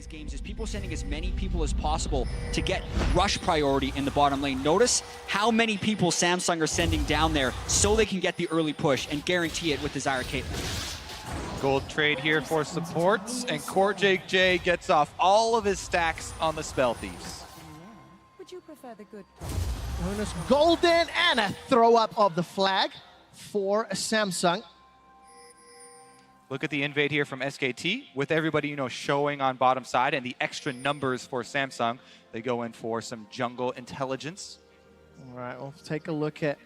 these games is people sending as many people as possible to get rush priority in the bottom lane. Notice how many people Samsung are sending down there so they can get the early push and guarantee it with the Zyra Caitlyn. Gold trade here for supports, and CoreJJ gets off all of his stacks on the Spell Thieves. Would you prefer the good? Bonus golden and a throw up of the flag for Samsung. Look at the invade here from SKT with everybody, you know, showing on bottom side and the extra numbers for Samsung. They go in for some jungle intelligence. All right, we'll take a look at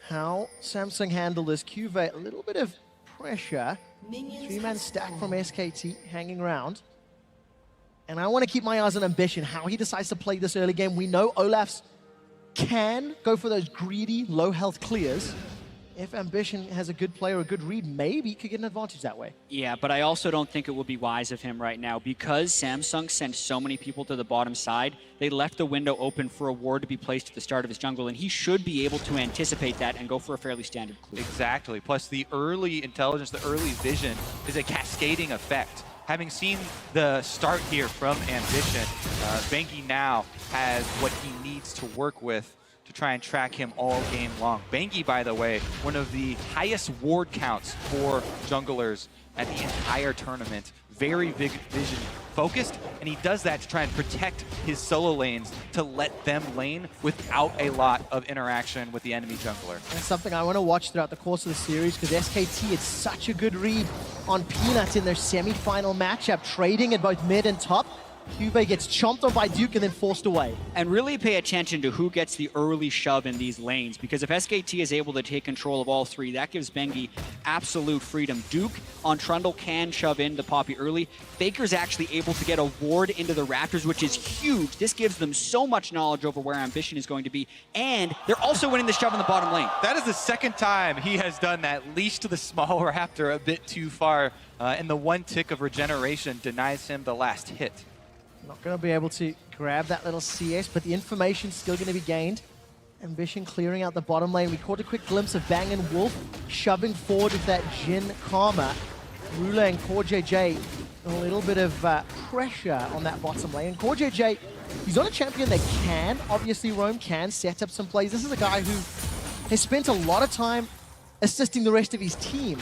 how Samsung handled this. Cuvée, a little bit of pressure. Three-man stack from SKT hanging around. And I want to keep my eyes on Ambition, how he decides to play this early game. We know Olaf's can go for those greedy, low-health clears. If Ambition has a good play or a good read, maybe he could get an advantage that way. Yeah, but I also don't think it would be wise of him right now because Samsung sent so many people to the bottom side. They left the window open for a ward to be placed at the start of his jungle, and he should be able to anticipate that and go for a fairly standard clear. Exactly. Plus, the early intelligence, the early vision is a cascading effect. Having seen the start here from Ambition, Bengi now has what he needs to work with to try and track him all game long. Bengi, by the way, one of the highest ward counts for junglers at the entire tournament. Very big vision focused, and he does that to try and protect his solo lanes to let them lane without a lot of interaction with the enemy jungler. That's something I want to watch throughout the course of the series because SKT had such a good read on Peanut in their semi-final matchup, trading at both mid and top. Cuvée gets chomped on by Duke and then forced away. And really pay attention to who gets the early shove in these lanes, because if SKT is able to take control of all three, that gives Bengi absolute freedom. Duke on Trundle can shove into Poppy early. Faker's actually able to get a ward into the Raptors, which is huge. This gives them so much knowledge over where Ambition is going to be, and they're also winning the shove in the bottom lane. That is the second time he has done that, leash to the small Raptor a bit too far, and the one tick of regeneration denies him the last hit. Not going to be able to grab that little CS, but the information's still going to be gained. Ambition clearing out the bottom lane. We caught a quick glimpse of Bang and Wolf shoving forward with that Jhin Karma. Rula and CoreJJ, a little bit of pressure on that bottom lane. And CoreJJ, he's on a champion that can, obviously roam, can set up some plays. This is a guy who has spent a lot of time assisting the rest of his team,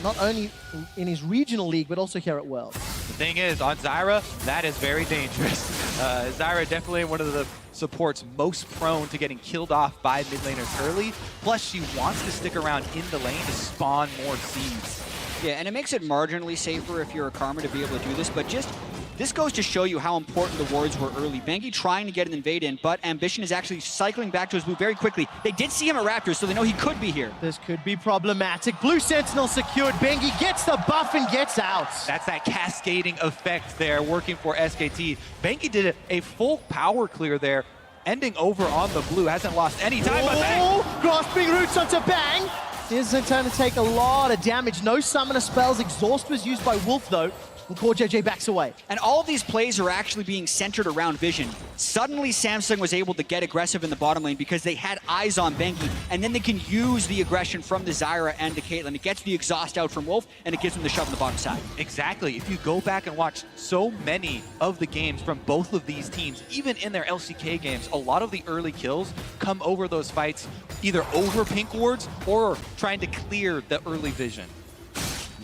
not only in his regional league, but also here at Worlds. The thing is, on Zyra, that is very dangerous. Zyra definitely one of the supports most prone to getting killed off by mid laners early. Plus, she wants to stick around in the lane to spawn more seeds. Yeah, and it makes it marginally safer if you're a Karma to be able to do this, but just this goes to show you how important the wards were early. Bengi trying to get an invade in, but Ambition is actually cycling back to his blue very quickly. They did see him at Raptors, so they know he could be here. This could be problematic. Blue Sentinel secured. Bengi gets the buff and gets out. That's that cascading effect there working for SKT. Bengi did a full power clear there, ending over on the blue. Hasn't lost any time, but Bang! Grasping roots onto Bang. This is going to take a lot of damage. No summoner spells. Exhaust was used by Wolf, though. And CoreJJ backs away. And all of these plays are actually being centered around vision. Suddenly, Samsung was able to get aggressive in the bottom lane because they had eyes on Bengi, and then they can use the aggression from the Zyra and the Caitlyn. It gets the exhaust out from Wolf, and it gives them the shove on the bottom side. Exactly. If you go back and watch so many of the games from both of these teams, even in their LCK games, a lot of the early kills come over those fights, either over pink wards or trying to clear the early vision.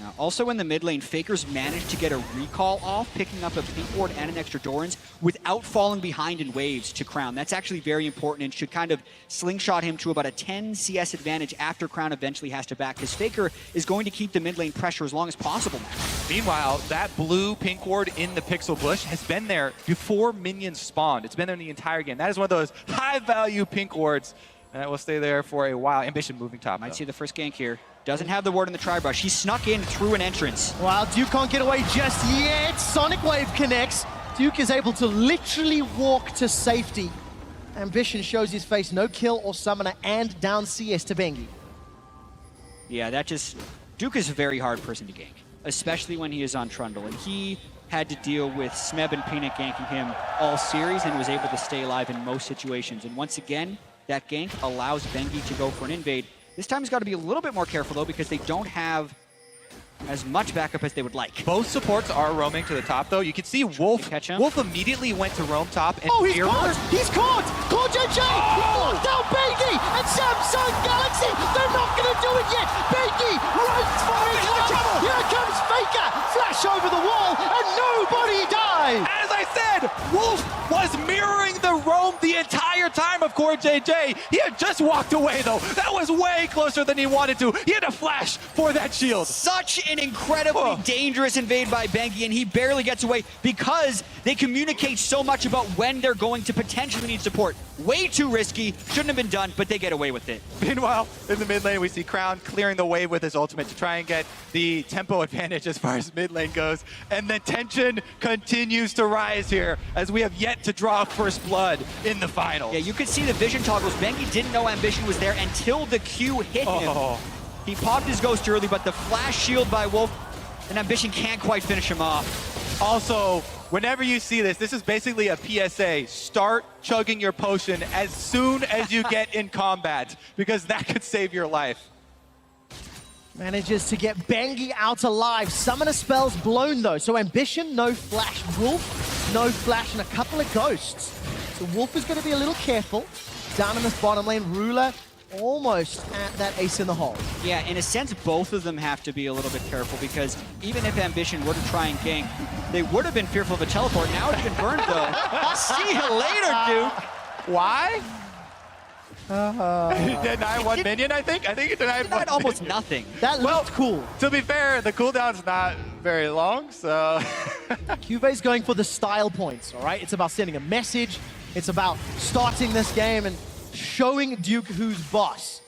Now, also in the mid lane, Faker's managed to get a recall off, picking up a pink ward and an extra Doran's without falling behind in waves to Crown. That's actually very important and should kind of slingshot him to about a 10 CS advantage after Crown eventually has to back, because Faker is going to keep the mid lane pressure as long as possible now. Meanwhile, that blue pink ward in the pixel bush has been there before minions spawned. It's been there the entire game. That is one of those high-value pink wards, and it will stay there for a while. Ambition moving top, Might see the first gank here. Doesn't have the ward in the tri-brush. He snuck in through an entrance. Well, Duke can't get away just yet. Sonic Wave connects. Duke is able to literally walk to safety. Ambition shows his face. No kill or summoner, and down CS to Bengi. Yeah, that just... Duke is a very hard person to gank, especially when he is on Trundle. And he had to deal with Smeb and Peanut ganking him all series and was able to stay alive in most situations. And once again, that gank allows Bengi to go for an invade. This time he's got to be a little bit more careful, though, because they don't have as much backup as they would like. Both supports are roaming to the top, though. You can see Wolf. Catch him. Wolf immediately went to roam top and Oh, he's mirrored. caught! He's caught! Caught JJ! He locked down Bengi and Samsung Galaxy! They're not gonna do it yet! Bengi runs for his life! Here comes Faker! Flash over the wall and nobody dies! As I said, Wolf was mirroring the roam the entire time of Core JJ. He had just walked away, though. That was way closer than he wanted to. He had to flash for that shield. Such an incredibly dangerous invade by Bengi, and he barely gets away because they communicate so much about when they're going to potentially need support. Way too risky, shouldn't have been done, but they get away with it. Meanwhile, in the mid lane, we see Crown clearing the wave with his ultimate to try and get the tempo advantage as far as mid lane goes. And the tension continues to rise here as we have yet to draw first blood in the final. Yeah, you could see the vision toggles. Bengi didn't know Ambition was there until the Q hit him. He popped his ghost early, but the flash shield by Wolf, and Ambition can't quite finish him off. Also, whenever you see this, this is basically a PSA. Start chugging your potion as soon as you get in combat, because that could save your life. Manages to get Bengi out alive. Summoner spells blown though, so Ambition, no flash. Wolf, no flash, and a couple of ghosts. So Wolf is going to be a little careful. Down in this bottom lane, Ruler almost at that ace in the hole. Yeah, in a sense, both of them have to be a little bit careful because even if Ambition were to try and gank, they would have been fearful of a teleport. Now it's been burned though. See you later, dude. Why? He denied one minion, I think. I think he denied one almost minion. nothing. That looked cool. To be fair, the cooldown's not very long, so... Cuve's going for the style points, all right? It's about sending a message. It's about starting this game and showing Duke who's boss.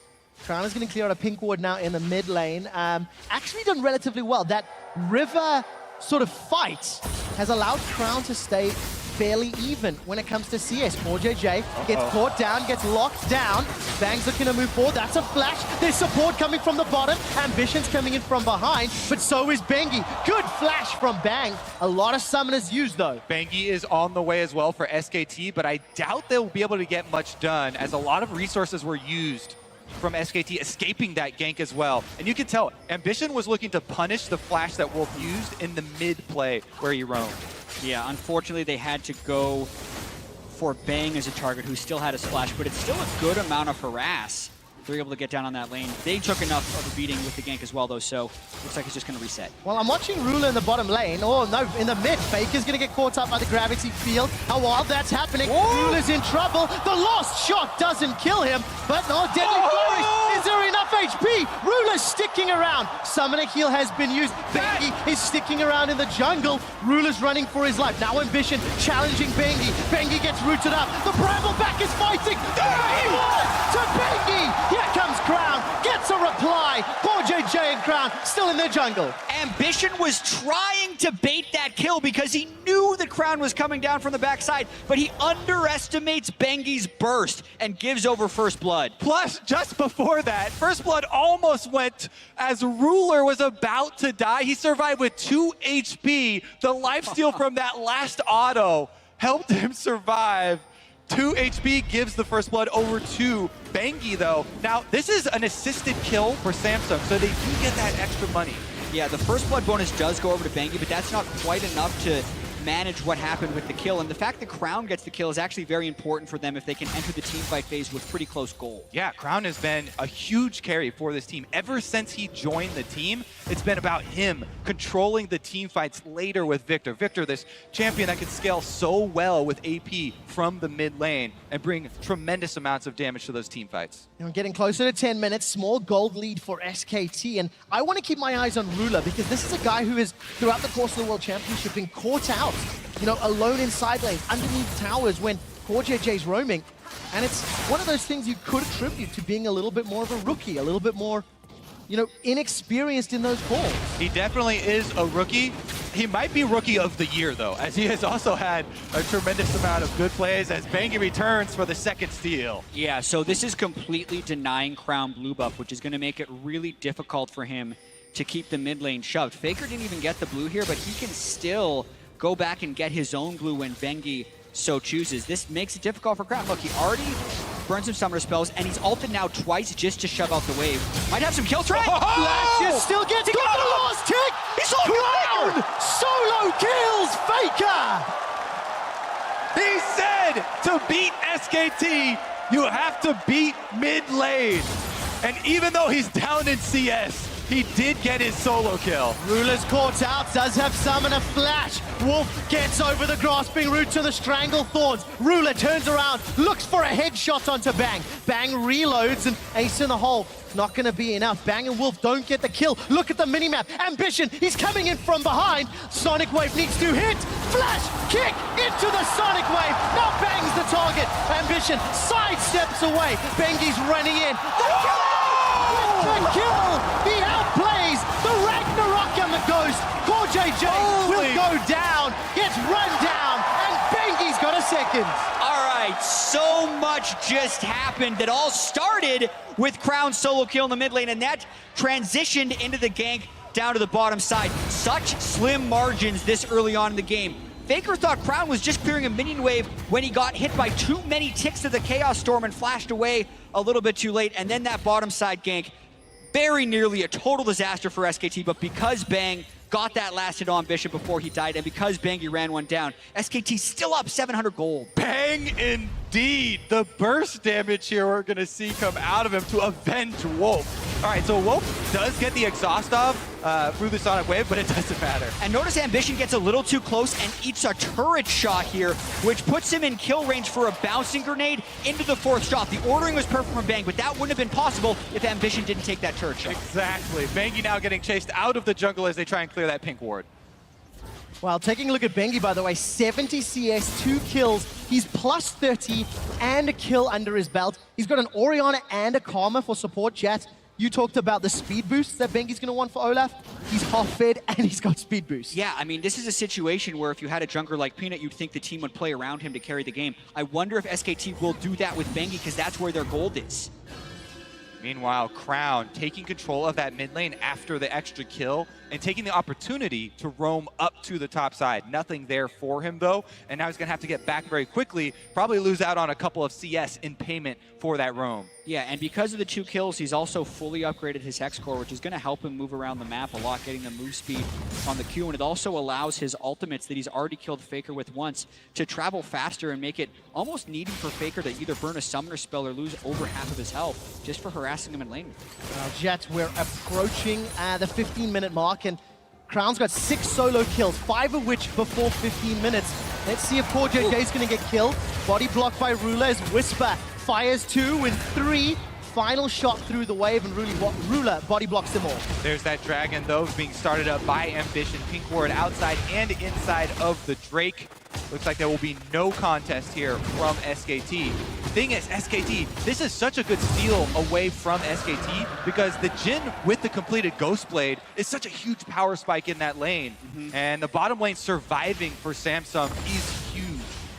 Crown is going to clear out a pink ward now in the mid lane. Actually done relatively well. That river sort of fight has allowed Crown to stay fairly even when it comes to CS. 4JJ gets caught down, gets locked down. Bang's looking to move forward. That's a flash. There's support coming from the bottom. Ambition's coming in from behind, but so is Bengi. Good flash from Bang. A lot of summoners used though. Bengi is on the way as well for SKT, but I doubt they'll be able to get much done as a lot of resources were used from SKT escaping that gank as well. And you can tell, Ambition was looking to punish the flash that Wolf used in the mid play where he roamed. Yeah, unfortunately they had to go for Bang as a target who still had a splash, but it's still a good amount of harass. They're able to get down on that lane. They took enough of a beating with the gank as well, though, so looks like it's just going to reset. Well, I'm watching Ruler in the bottom lane. Oh, no, in the mid. Faker's going to get caught up by the gravity field. How wild that's happening. Ruler's in trouble. The lost shot doesn't kill him, but no, deadly flurries. Is there enough HP? Ruler's sticking around. Summoner heal has been used. Bengi is sticking around in the jungle. Ruler's running for his life. Now Ambition challenging Bengi. Bengi gets rooted up. The Brambleback is fighting. To Bengi. Here comes Crown. Gets a reply. Poor JJ and Crown still in their jungle. Ambition was trying to bait that kill because he knew the Crown was coming down from the backside, but he underestimates Bengi's burst and gives over first blood. Plus, just before that, first blood almost went as Ruler was about to die. He survived with 2 HP. The lifesteal from that last auto helped him survive. 2 HP gives the first blood over to Bengi, though. Now, this is an assisted kill for Samsung, so they do get that extra money. Yeah, the first blood bonus does go over to Bengi, but that's not quite enough to manage what happened with the kill. And the fact that Crown gets the kill is actually very important for them if they can enter the teamfight phase with pretty close goal. Yeah, Crown has been a huge carry for this team. Ever since he joined the team, it's been about him controlling the team fights later with Victor. Victor, this champion that can scale so well with AP from the mid lane and bring tremendous amounts of damage to those team fights. You know, getting closer to 10 minutes, small gold lead for SKT, and I want to keep my eyes on Ruler because this is a guy who has, throughout the course of the World Championship, been caught out, you know, alone in side lane, underneath towers when Core JJ's roaming, and it's one of those things you could attribute to being a little bit more of a rookie, a little bit more, you know, inexperienced in those calls. He definitely is a rookie. He might be rookie of the year, though, as he has also had a tremendous amount of good plays as Bengi returns for the second steal. Yeah, so this is completely denying Crown blue buff, which is going to make it really difficult for him to keep the mid lane shoved. Faker didn't even get the blue here, but he can still go back and get his own blue when Bengi so chooses. This makes it difficult for Crown. Look, he already burned some summoner spells, and he's ulted now twice just to shove out the wave. Might have some kill threat. Flash still gets got the lost kick! He's solo Crown solo kills Faker! He said to beat SKT, you have to beat mid lane. And even though he's down in CS, he did get his solo kill. Ruler's caught out, does have Summoner Flash. Wolf gets over the grasping root to the Strangle Thorns. Ruler turns around, looks for a headshot onto Bang. Bang reloads and ace in the hole. Not gonna be enough. Bang and Wolf don't get the kill. Look at the minimap. Ambition, he's coming in from behind. Sonic Wave needs to hit. Flash, kick into the Sonic Wave. Now Bang's the target. Ambition sidesteps away. Bengi's running in. The kill! He outplays the Ragnarok and the Ghost. Core JJ will go down, gets run down, and Bengi's got a second. All right, so much just happened that all started with Crown's solo kill in the mid lane, and that transitioned into the gank down to the bottom side. Such slim margins this early on in the game. Faker thought Crown was just clearing a minion wave when he got hit by too many ticks of the Chaos Storm and flashed away a little bit too late, and then that bottom side gank, very nearly a total disaster for SKT, but because Bang got that last hit on Bishop before he died, and because Bangy ran one down, SKT still up 700 gold. Bang indeed. The burst damage here we're going to see come out of him to avenge Wolf. All right, so Wolf does get the exhaust off through the Sonic Wave, but it doesn't matter. And notice Ambition gets a little too close and eats a turret shot here, which puts him in kill range for a bouncing grenade into the fourth shot. The ordering was perfect from Bang, but that wouldn't have been possible if Ambition didn't take that turret shot. Exactly. Bangy now getting chased out of the jungle as they try and clear that pink ward. Well, taking a look at Bengi, by the way, 70 CS, 2 kills. He's plus 30 and a kill under his belt. He's got an Orianna and a Karma for support. Jet, you talked about the speed boost that Bengi's going to want for Olaf. He's half-fed and he's got speed boost. Yeah, I mean, this is a situation where if you had a jungler like Peanut, you'd think the team would play around him to carry the game. I wonder if SKT will do that with Bengi, because that's where their gold is. Meanwhile, Crown taking control of that mid lane after the extra kill and taking the opportunity to roam up to the top side. Nothing there for him, though, and now he's going to have to get back very quickly, probably lose out on a couple of CS in payment for that roam. Yeah, and because of the 2 kills, he's also fully upgraded his Hex Core, which is going to help him move around the map a lot, getting the move speed on the Q, and it also allows his ultimates that he's already killed Faker with once to travel faster and make it almost needing for Faker to either burn a summoner spell or lose over half of his health just for harassing him in lane. Jet, we're approaching the 15-minute mark, and Crown's got 6 solo kills, 5 of which before 15 minutes. Let's see if Core JJ is going to get killed. Body blocked by Ruler as Whisper fires 2 and 3. Final shot through the wave, and Ruler body blocks them all. There's that dragon, though, being started up by Ambition. Pink ward outside and inside of the Drake. Looks like there will be no contest here from SKT. The thing is, SKT, this is such a good steal away from SKT because the Jhin with the completed Ghost Blade is such a huge power spike in that lane. And the bottom lane surviving for Samsung is huge.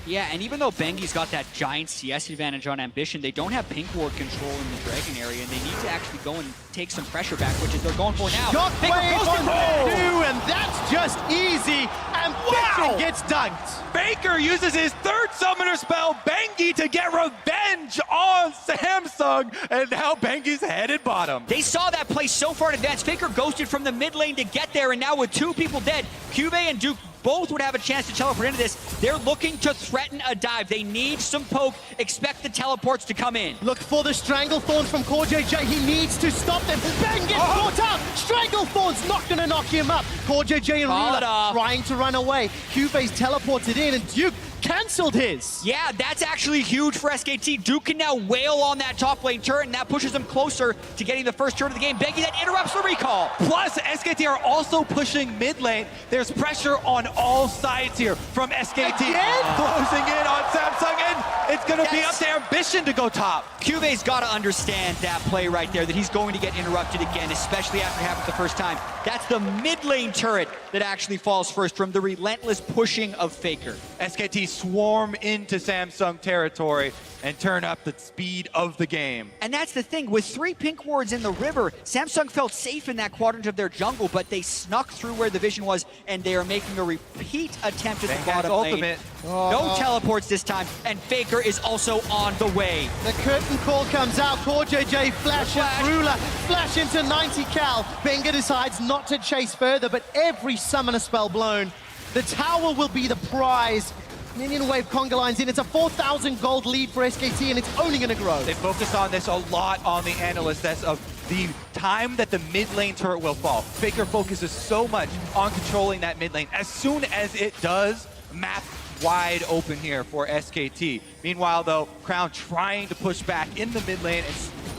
Yeah, and even though Bengi's got that giant CS advantage on Ambition, they don't have pink ward control in the Dragon area, and they need to actually go and take some pressure back, which is they're going for now. Shockwave on 2, and that's just easy. Ambition gets dunked. Baker uses his 3rd summoner spell, Bengi, to get revenge on Samsung, and now Bengi's headed bottom. They saw that play so far in advance. Faker ghosted from the mid lane to get there, and now with 2 people dead, Cube and Duke both would have a chance to teleport into this. They're looking to threaten a dive. They need some poke. Expect the teleports to come in. Look for the Stranglethorns from Core JJ. He needs to stop them. Bang gets caught out. Stranglethorn's not going to knock him up. Core JJ and Ruler trying to run away. Cube's teleported in, and Duke cancelled his. Yeah, that's actually huge for SKT. Duke can now wail on that top lane turret, and that pushes them closer to getting the first turret of the game. Bengi, that interrupts the recall. Plus, SKT are also pushing mid lane. There's pressure on all sides here from SKT. Closing in on Samsung, and it's going to be up to Ambition to go top. Cube's got to understand that play right there, that he's going to get interrupted again, especially after it happened the first time. That's the mid lane turret that actually falls first from the relentless pushing of Faker. SKT swarm into Samsung territory and turn up the speed of the game. And that's the thing, with 3 pink wards in the river, Samsung felt safe in that quadrant of their jungle, but they snuck through where the vision was, and they are making a repeat attempt at the bottom lane. Ultimate. No teleports this time, and Faker is also on the way. The curtain call comes out. Core JJ flash and Ruler flash into 90 cal. Benga decides not to chase further, but every summoner spell blown. The tower will be the prize. Minion wave conga lines in. It's a 4,000 gold lead for SKT, and it's only going to grow. They focus on this a lot on the analyst. That's of the time that the mid lane turret will fall. Faker focuses so much on controlling that mid lane. As soon as it does, map wide open here for SKT. Meanwhile, though, Crown trying to push back in the mid lane.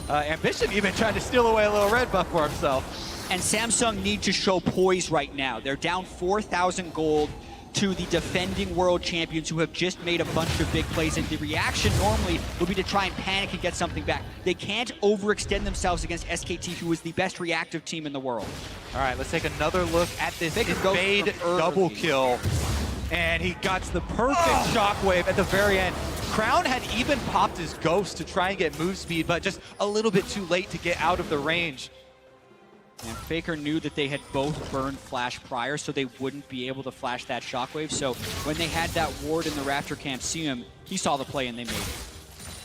Ambition even trying to steal away a little red buff for himself. And Samsung need to show poise right now. They're down 4,000 gold to the defending world champions who have just made a bunch of big plays, and the reaction normally would be to try and panic and get something back. They can't overextend themselves against SKT, who is the best reactive team in the world. All right, let's take another look at this invade double kill. And he got the perfect shockwave at the very end. Crown had even popped his ghost to try and get move speed, but just a little bit too late to get out of the range. And Faker knew that they had both burned Flash prior, so they wouldn't be able to flash that shockwave. So when they had that ward in the Raptor camp see him, he saw the play and they made it.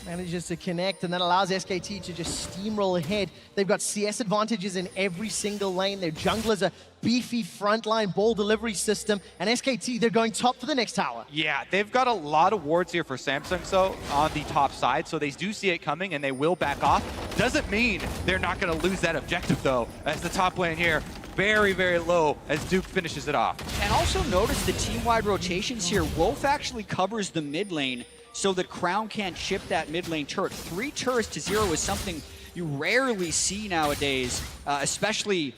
Manages to connect, and that allows SKT to just steamroll ahead. They've got CS advantages in every single lane. Their jungler's a beefy frontline ball delivery system, and SKT, they're going top for the next tower. Yeah, they've got a lot of wards here for Samsung so on the top side, so they do see it coming and they will back off. Doesn't mean they're not going to lose that objective, though, as the top lane here very, very low as Duke finishes it off. And also notice the team-wide rotations here. Wolf actually covers the mid lane so that Crown can't chip that mid lane turret. 3 turrets to 0 is something you rarely see nowadays, especially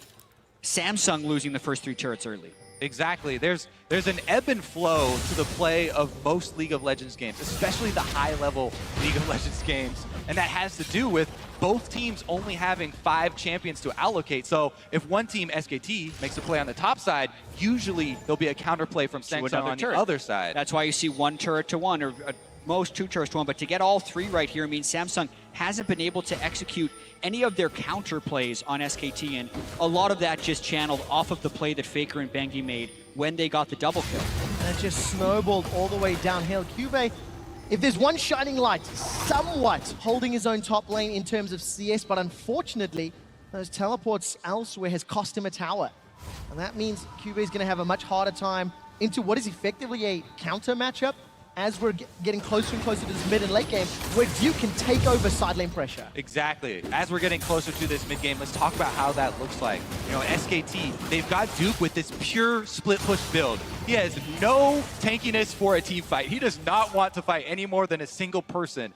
Samsung losing the first 3 turrets early. Exactly. There's an ebb and flow to the play of most League of Legends games, especially the high-level League of Legends games. And that has to do with both teams only having 5 champions to allocate. So if one team, SKT, makes a play on the top side, usually there'll be a counterplay from Samsung on the other side. That's why you see 1 turret to 1, or most 2 turrets to 1. But to get all 3 right here means Samsung hasn't been able to execute any of their counter plays on SKT, and a lot of that just channeled off of the play that Faker and Bengi made when they got the double kill. And it just snowballed all the way downhill. Cube, if there's one shining light, somewhat holding his own top lane in terms of CS, but unfortunately, those teleports elsewhere has cost him a tower. And that means Cube is going to have a much harder time into what is effectively a counter matchup as we're getting closer and closer to this mid and late game, where Duke can take over side lane pressure. Exactly. As we're getting closer to this mid game, let's talk about how that looks like. You know, SKT, they've got Duke with this pure split push build. He has no tankiness for a team fight. He does not want to fight any more than a single person.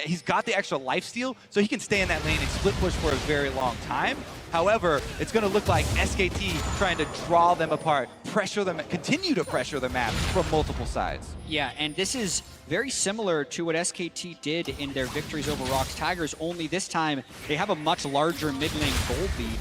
He's got the extra lifesteal, so he can stay in that lane and split push for a very long time. However, it's going to look like SKT trying to draw them apart, pressure them, continue to pressure the map from multiple sides. Yeah, and this is very similar to what SKT did in their victories over Rocks Tigers, only this time they have a much larger mid lane gold lead.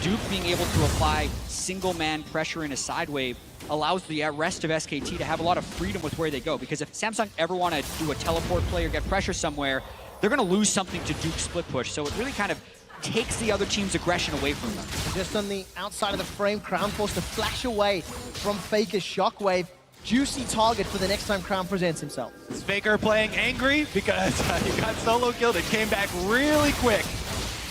Duke being able to apply single-man pressure in a side wave allows the rest of SKT to have a lot of freedom with where they go, because if Samsung ever want to do a teleport play or get pressure somewhere, they're going to lose something to Duke's split push, so it really kind of takes the other team's aggression away from them. Just on the outside of the frame, Crown forced to flash away from Faker's shockwave. Juicy target for the next time Crown presents himself. Is Faker playing angry because he got solo killed and came back really quick.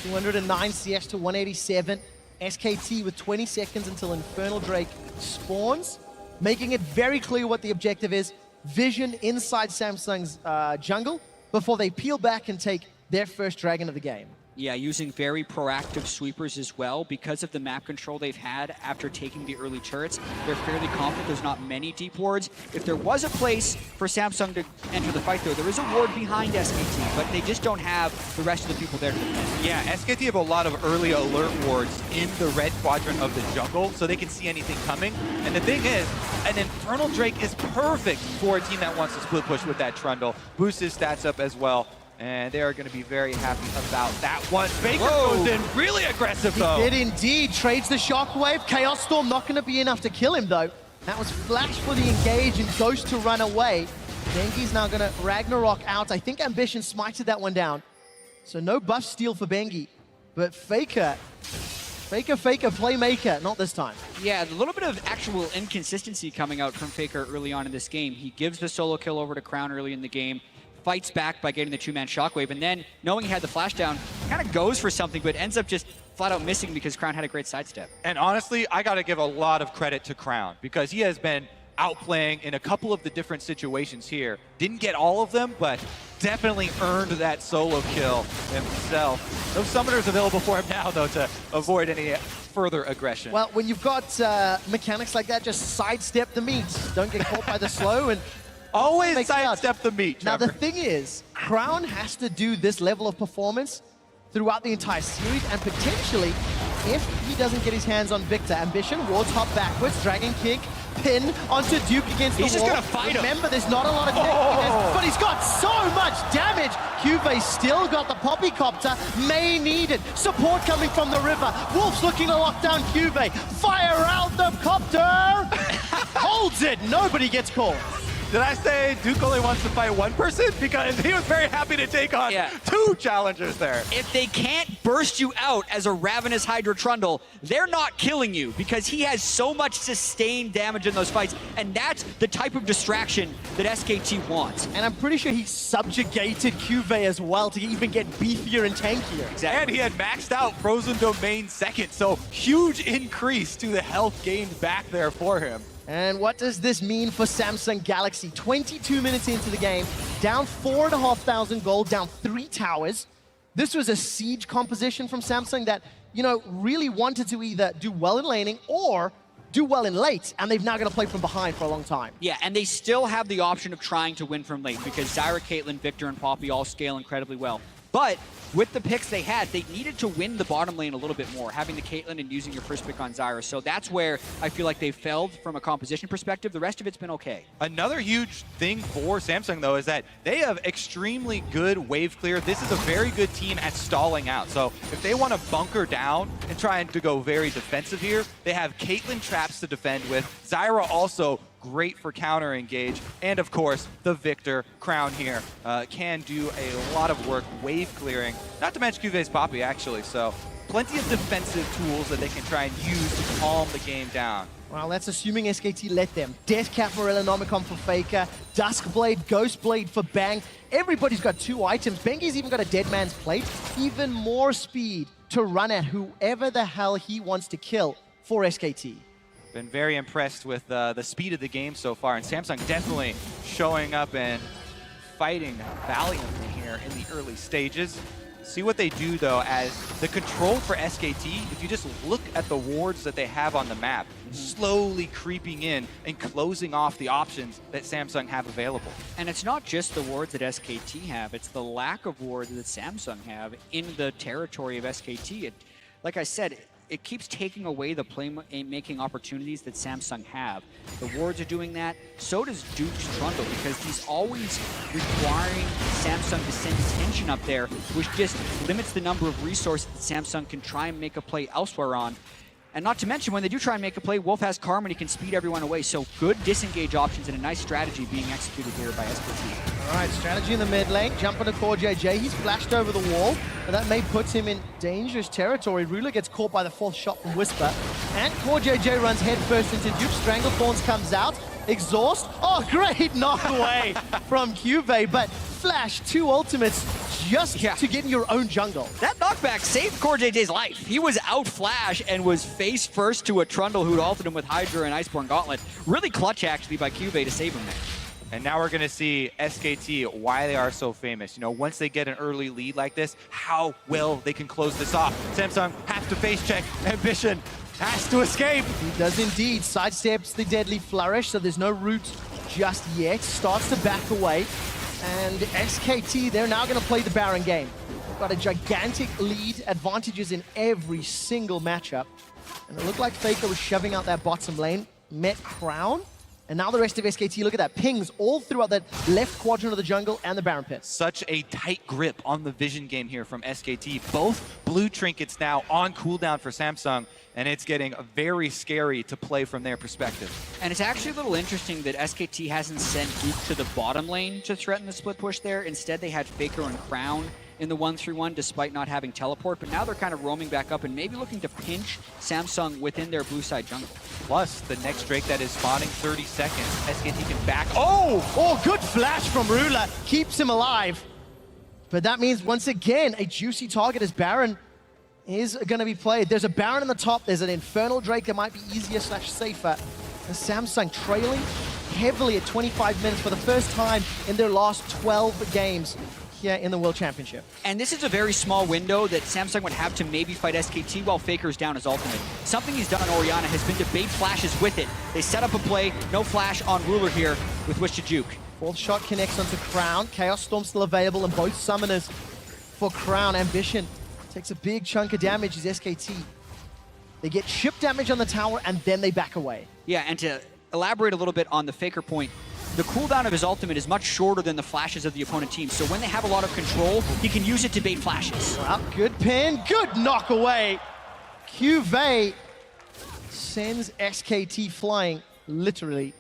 209 CS to 187. SKT with 20 seconds until Infernal Drake spawns, making it very clear what the objective is. Vision inside Samsung's jungle before they peel back and take their first dragon of the game. Yeah, using very proactive sweepers as well. Because of the map control they've had after taking the early turrets, they're fairly confident there's not many deep wards. If there was a place for Samsung to enter the fight, though, there is a ward behind SKT, but they just don't have the rest of the people there to defend. Yeah, SKT have a lot of early alert wards in the red quadrant of the jungle, so they can see anything coming. And the thing is, an Infernal Drake is perfect for a team that wants to split push with that Trundle. Boost his stats up as well. And they are going to be very happy about that one. Faker goes in really aggressive, though. He did indeed. Trades the shockwave. Chaos Storm not going to be enough to kill him, though. That was flash for the engage and Ghost to run away. Bengi's now going to Ragnarok out. I think Ambition smited that one down. So no buff steal for Bengi. But Faker, playmaker, not this time. Yeah, a little bit of actual inconsistency coming out from Faker early on in this game. He gives the solo kill over to Crown early in the game, fights back by getting the two-man shockwave, and then, knowing he had the flash down, kind of goes for something, but ends up just flat out missing because Crown had a great sidestep. And honestly, I got to give a lot of credit to Crown because he has been outplaying in a couple of the different situations here. Didn't get all of them, but definitely earned that solo kill himself. No summoners available for him now, though, to avoid any further aggression. Well, when you've got mechanics like that, just sidestep the meat. Don't get caught by the slow and always sidestep the meat, Now, Trevor. the thing is, Crown has to do this level of performance throughout the entire series, and potentially, if he doesn't get his hands on Victor, Ambition, wards hop backwards, dragon kick, pin onto Duke against the wall. He's just gonna fight him. Remember, there's not a lot of tech, but he's got so much damage. Cuvée still got the Poppy Copter, may need it. Support coming from the river. Wolf's looking to lock down Cuvée. Fire out the Copter! Holds it, nobody gets caught. Did I say Duke only wants to fight one person? Because he was very happy to take on two challengers there. If they can't burst you out as a Ravenous Hydra Trundle, they're not killing you because he has so much sustained damage in those fights, and that's the type of distraction that SKT wants. And I'm pretty sure he subjugated Cuvée as well to even get beefier and tankier. Exactly. And he had maxed out Frozen Domain second, so huge increase to the health gained back there for him. And what does this mean for Samsung Galaxy? 22 minutes into the game, down 4,500 gold, down 3 towers. This was a siege composition from Samsung that, you know, really wanted to either do well in laning or do well in late, and they've now got to play from behind for a long time. Yeah, and they still have the option of trying to win from late because Zyra, Caitlyn, Victor, and Poppy all scale incredibly well. But with the picks they had, they needed to win the bottom lane a little bit more, having the Caitlyn and using your first pick on Zyra. So that's where I feel like they failed from a composition perspective. The rest of it's been okay. Another huge thing for Samsung, though, is that they have extremely good wave clear. This is a very good team at stalling out. So if they want to bunker down and try to go very defensive here, they have Caitlyn traps to defend with. Zyra also great for counter engage, and of course the Victor Crown here can do a lot of work wave clearing, not to mention Cuvé's Poppy actually, so plenty of defensive tools that they can try and use to calm the game down. Well, that's assuming SKT let them. Deathcap Morellonomicon for Faker, Duskblade, Ghostblade for Bang. Everybody's got 2 items. Bengi's even got a Dead Man's Plate. Even more speed to run at whoever the hell he wants to kill for SKT. Been very impressed with the speed of the game so far, and Samsung definitely showing up and fighting valiantly here in the early stages. See what they do, though, as the control for SKT, if you just look at the wards that they have on the map, slowly creeping in and closing off the options that Samsung have available. And it's not just the wards that SKT have, it's the lack of wards that Samsung have in the territory of SKT. Like I said, it keeps taking away the playmaking opportunities that Samsung have. The wards are doing that. So does Duke's Trundle, because he's always requiring Samsung to send tension up there, which just limits the number of resources that Samsung can try and make a play elsewhere on. And not to mention, when they do try and make a play, Wolf has Karma and he can speed everyone away. So good disengage options and a nice strategy being executed here by SKT. All right, strategy in the mid lane. Jumping to Core JJ. He's flashed over the wall, but that may put him in dangerous territory. Ruler gets caught by the 4th shot from Whisper. And Core JJ runs headfirst into Duke. Stranglethorns comes out. Exhaust. Oh, great knock away from Cuvée, but Flash, 2 ultimates just to get in your own jungle. That knockback saved Core JJ's life. He was out Flash and was face first to a Trundle who'd ulted him with Hydra and Iceborne Gauntlet. Really clutch, actually, by Cuvée to save him there. And now we're going to see SKT, why they are so famous. You know, once they get an early lead like this, how well they can close this off. Samsung has to face check. Ambition has to escape. He does indeed. Sidesteps the Deadly Flourish, so there's no route just yet. Starts to back away. And SKT, they're now going to play the Baron game. They've got a gigantic lead, advantages in every single matchup. And it looked like Faker was shoving out that bottom lane. Met Crown. And now the rest of SKT, look at that, pings all throughout that left quadrant of the jungle and the Baron pit. Such a tight grip on the vision game here from SKT. Both blue trinkets now on cooldown for Samsung, and it's getting very scary to play from their perspective. And it's actually a little interesting that SKT hasn't sent Duke to the bottom lane to threaten the split push there. Instead, they had Faker and Crown in the 1-3-1 despite not having teleport, but now they're kind of roaming back up and maybe looking to pinch Samsung within their blue side jungle. Plus, the next Drake that is spawning 30 seconds, SKT can back. Oh! Oh, good flash from Ruler, keeps him alive. But that means, once again, a juicy target as Baron is going to be played. There's a Baron in the top, there's an Infernal Drake that might be easier / safer. And Samsung trailing heavily at 25 minutes for the first time in their last 12 games here in the World Championship. And this is a very small window that Samsung would have to maybe fight SKT while Faker's down his ultimate. Something he's done on Orianna has been to bait flashes with it. They set up a play, no flash on Ruler here with Wish to Juke. Fourth shot connects onto Crown. Chaos Storm still available, and both summoners for Crown. Ambition takes a big chunk of damage as SKT. They get chip damage on the tower, and then they back away. Yeah, and to elaborate a little bit on the Faker point, the cooldown of his ultimate is much shorter than the flashes of the opponent team. So when they have a lot of control, he can use it to bait flashes. Well, good pin, good knock away. Cuvée sends SKT flying, literally,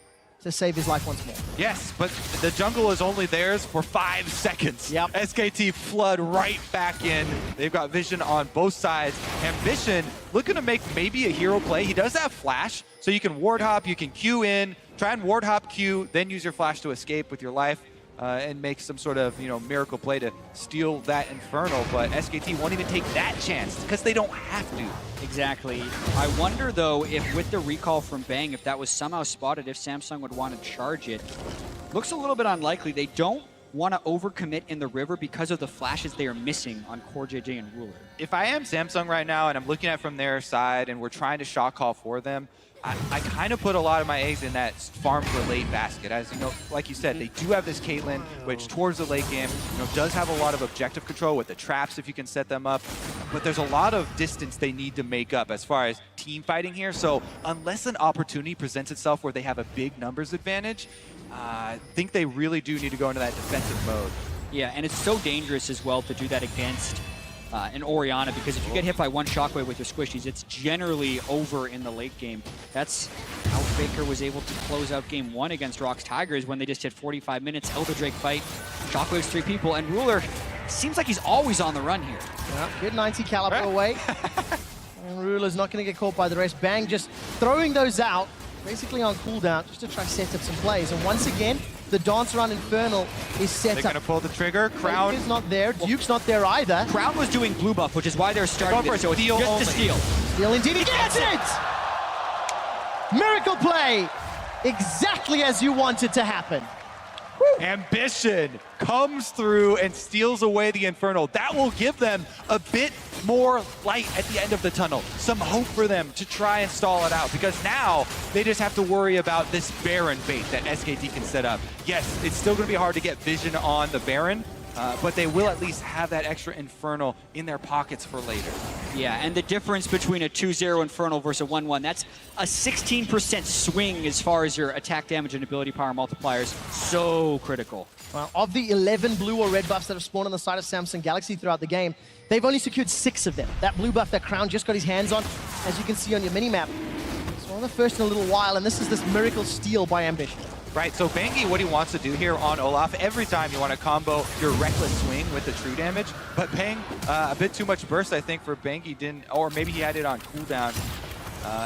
to save his life once more. Yes, but the jungle is only theirs for 5 seconds. Yep. SKT flood right back in. They've got vision on both sides. Ambition looking to make maybe a hero play. He does have flash, so you can ward hop, you can Q in, try and ward hop Q, then use your flash to escape with your life and make some sort of miracle play to steal that Infernal. But SKT won't even take that chance because they don't have to. Exactly. I wonder, though, if with the recall from Bang, if that was somehow spotted, if Samsung would want to charge it. Looks a little bit unlikely. They don't want to overcommit in the river because of the flashes they are missing on Core JJ and Ruler. If I am Samsung right now and I'm looking at it from their side and we're trying to shot call for them, I kind of put a lot of my eggs in that farm for late basket. As you know, like you said, they do have this Caitlyn, which towards the late game, does have a lot of objective control with the traps if you can set them up. But there's a lot of distance they need to make up as far as team fighting here. So unless an opportunity presents itself where they have a big numbers advantage, I think they really do need to go into that defensive mode. Yeah, and it's so dangerous as well to do that against an Orianna, because if you get hit by one shockwave with your squishies, it's generally over in the late game. That's how Faker was able to close out game 1 against Rock's Tigers when they just hit 45 minutes, Elder Drake fight, shockwaves 3 people, and Ruler seems like he's always on the run here. Well, good 90 caliber away. And Ruler's not going to get caught by the rest. Bang just throwing those out, basically on cooldown, just to try to set up some plays. And once again, the dance around Infernal is set They're up. going to pull the trigger. Crown is not there. Duke's not there either. Crown was doing blue buff, which is why they're starting They're this, going so for it's just steal to steal. Steal indeed, he gets it! Miracle play! Exactly as you want it to happen. Ambition comes through and steals away the Infernal. That will give them a bit more light at the end of the tunnel. Some hope for them to try and stall it out, because now they just have to worry about this Baron bait that SKT can set up. Yes, it's still going to be hard to get vision on the Baron, but they will at least have that extra Infernal in their pockets for later. Yeah, and the difference between a 2-0 Infernal versus a 1-1, that's a 16% swing as far as your attack damage and ability power multipliers. So critical. Well, of the 11 blue or red buffs that have spawned on the side of Samsung Galaxy throughout the game, they've only secured 6 of them. That blue buff that Crown just got his hands on, as you can see on your minimap. It's one of the first in a little while, and this is this miracle steal by Ambition. Right, so Bangi, what he wants to do here on Olaf, every time you want to combo your reckless swing with the true damage, but paying a bit too much burst, I think, for Bangi didn't, or maybe he had it on cooldown,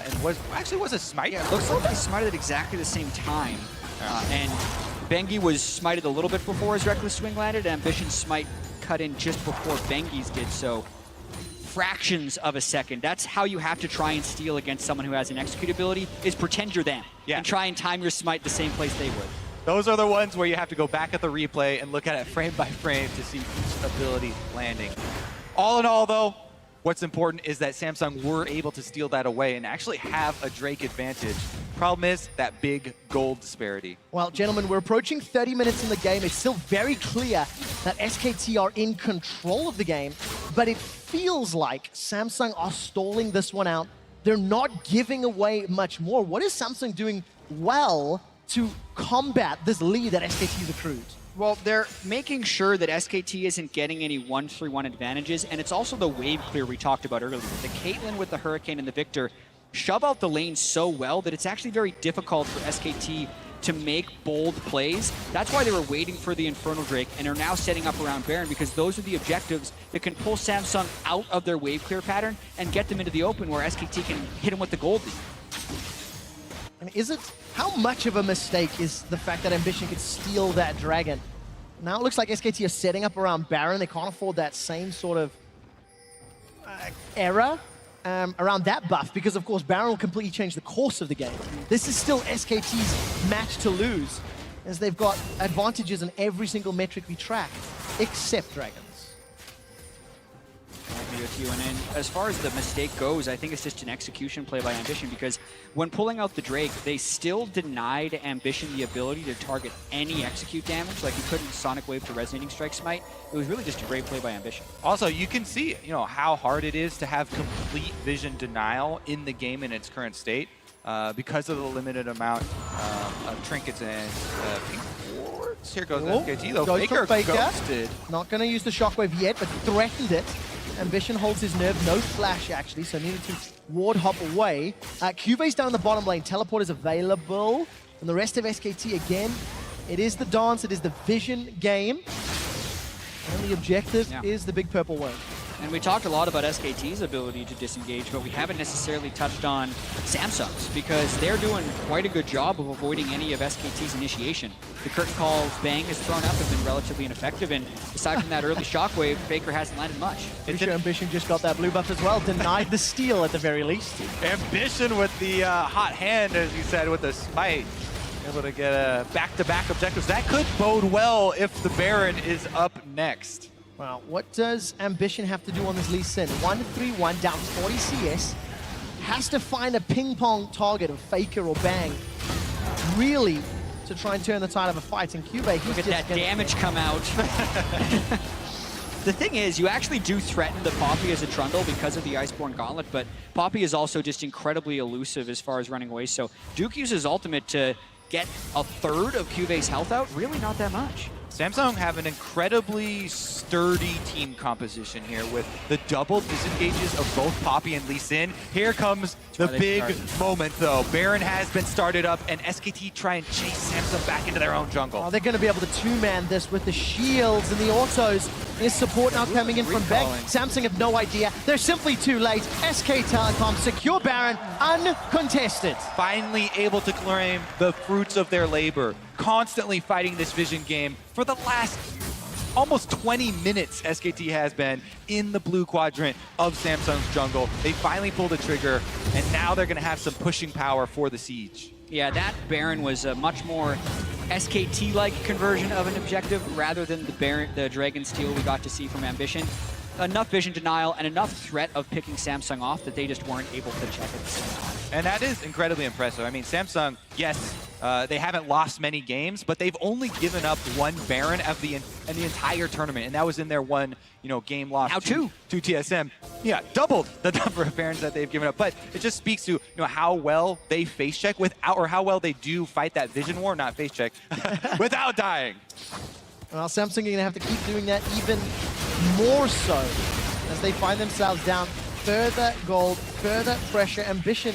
and was a smite. Yeah, it looks like they smited at exactly the same time. And Bengi was smited a little bit before his reckless swing landed. Ambition's smite cut in just before Bengi's did, so fractions of a second. That's how you have to try and steal against someone who has an execute ability, is pretend you're them. Yeah. And try and time your smite the same place they would. Those are the ones where you have to go back at the replay and look at it frame by frame to see each ability landing. All in all, though, what's important is that Samsung were able to steal that away and actually have a Drake advantage. Problem is that big gold disparity. Well, gentlemen, we're approaching 30 minutes in the game. It's still very clear that SKT are in control of the game, but it feels like Samsung are stalling this one out. They're not giving away much more. What is Samsung doing well to combat this lead that SKT's accrued? Well, they're making sure that SKT isn't getting any 1-3-1 advantages, and it's also the wave clear we talked about earlier. The Caitlyn with the Hurricane and the Victor shove out the lane so well that it's actually very difficult for SKT to make bold plays. That's why they were waiting for the Infernal Drake and are now setting up around Baron, because those are the objectives that can pull Samsung out of their wave clear pattern and get them into the open where SKT can hit him with the gold lead. And is it, how much of a mistake is the fact that Ambition could steal that dragon? Now it looks like SKT are setting up around Baron. They can't afford that same sort of error around that buff, because of course Baron will completely change the course of the game. This is still SKT's match to lose, as they've got advantages in every single metric we track, except dragons. I'll be with you. And then as far as the mistake goes, I think it's just an execution play by Ambition, because when pulling out the Drake, they still denied Ambition the ability to target any execute damage, like you couldn't Sonic Wave to Resonating Strike Smite. It was really just a great play by Ambition. Also, you can see, how hard it is to have complete vision denial in the game in its current state because of the limited amount of trinkets and pink wards. Here goes SKT, though. Faker ghosted. Not going to use the Shockwave yet, but threatened it. Ambition holds his nerve. No flash, actually, so needed to ward hop away. Cuve's down in the bottom lane. Teleport is available. And the rest of SKT, again, it is the dance. It is the vision game. And the objective is the big purple worm. And we talked a lot about SKT's ability to disengage, but we haven't necessarily touched on Samsung's, because they're doing quite a good job of avoiding any of SKT's initiation. The curtain calls Bang has thrown up have been relatively ineffective, and aside from that early shockwave, Faker hasn't landed much. Pretty sure Ambition just got that blue buff as well, denied the steal at the very least. Ambition with the hot hand, as you said, with the smite. Able to get a back-to-back objectives. That could bode well if the Baron is up next. Wow, what does Ambition have to do on this Lee Sin? 1-3-1, down 40 CS. Has to find a ping-pong target of Faker or Bang, really, to try and turn the tide of a fight. And Cube, look at that damage come out. The thing is, you actually do threaten the Poppy as a Trundle because of the Iceborne Gauntlet, but Poppy is also just incredibly elusive as far as running away. So Duke uses ultimate to get a third of Cuve's health out. Really not that much. Samsung have an incredibly sturdy team composition here with the double disengages of both Poppy and Lee Sin. Here comes the big moment, though. Baron has been started up, and SKT try and chase Samsung back into their own jungle. Oh, they're going to be able to two-man this with the shields and the autos. There's support now coming in from Bang. Samsung have no idea. They're simply too late. SK Telecom secure Baron uncontested. Finally able to claim the fruits of their labor. Constantly fighting this vision game for the last almost 20 minutes. SKT has been in the blue quadrant of Samsung's jungle. They finally pulled the trigger, and now they're going to have some pushing power for the siege. Yeah, that Baron was a much more SKT-like conversion of an objective rather than the Dragon Steal we got to see from Ambition. Enough vision denial and enough threat of picking Samsung off that they just weren't able to check at the same time. And that is incredibly impressive. I mean, Samsung, yes, they haven't lost many games, but they've only given up one Baron in the entire tournament, and that was in their one, game loss. Now to TSM. Yeah, doubled the number of Barons that they've given up. But it just speaks to how well they face check without, or how well they do fight that vision war, not face check, without dying. Well, Samsung are going to have to keep doing that even more so as they find themselves down. Further gold, further pressure. Ambition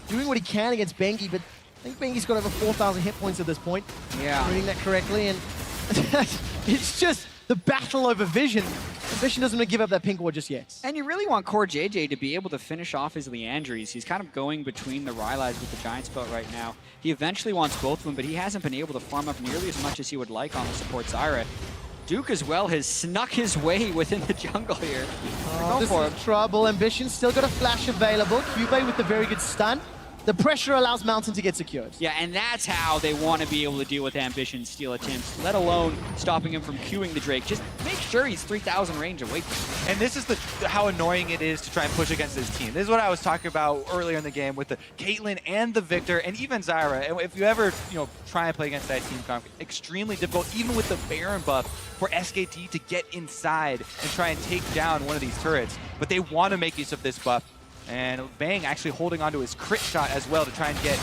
doing what he can against Bengi, but I think Bengi's got over 4,000 hit points at this point. Yeah. Reading that correctly, and it's just the battle over vision. Ambition doesn't want to give up that pink ward just yet. And you really want Core JJ to be able to finish off his Leandries. He's kind of going between the Rylai's with the Giant Spell right now. He eventually wants both of them, but he hasn't been able to farm up nearly as much as he would like on the support Zyra. Duke as well has snuck his way within the jungle here. Oh, this is trouble. Ambition still got a flash available. Cube with the very good stun. The pressure allows Mountain to get secured. Yeah, and that's how they want to be able to deal with Ambition's steal attempts, let alone stopping him from queuing the Drake. Just make sure he's 3,000 range away from him. And this is how annoying it is to try and push against this team. This is what I was talking about earlier in the game with the Caitlyn and the Victor and even Zyra. And if you ever try and play against that team comp, extremely difficult, even with the Baron buff, for SKT to get inside and try and take down one of these turrets. But they want to make use of this buff. And Bang actually holding onto his crit shot as well to try and get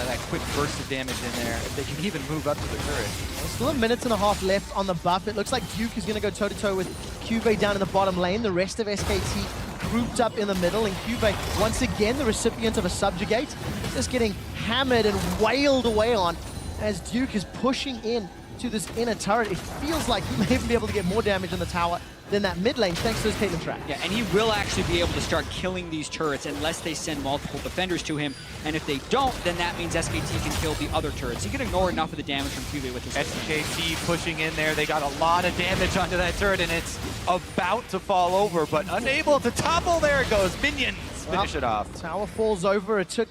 that quick burst of damage in there. If they can even move up to the turret. There's still a minute and a half left on the buff. It looks like Duke is going to go toe-to-toe with Cube down in the bottom lane. The rest of SKT grouped up in the middle. And Cube, once again, the recipient of a subjugate, just getting hammered and wailed away on as Duke is pushing in to this inner turret. It feels like he may even be able to get more damage in the tower than that mid lane, thanks to his Caitlyn trap. Yeah, and he will actually be able to start killing these turrets unless they send multiple defenders to him. And if they don't, then that means SKT can kill the other turrets. He can ignore enough of the damage from QB with his SKT pushing in there. They got a lot of damage onto that turret, and it's about to fall over, but unable to topple. There it goes. Minions finish it off. Tower falls over. It took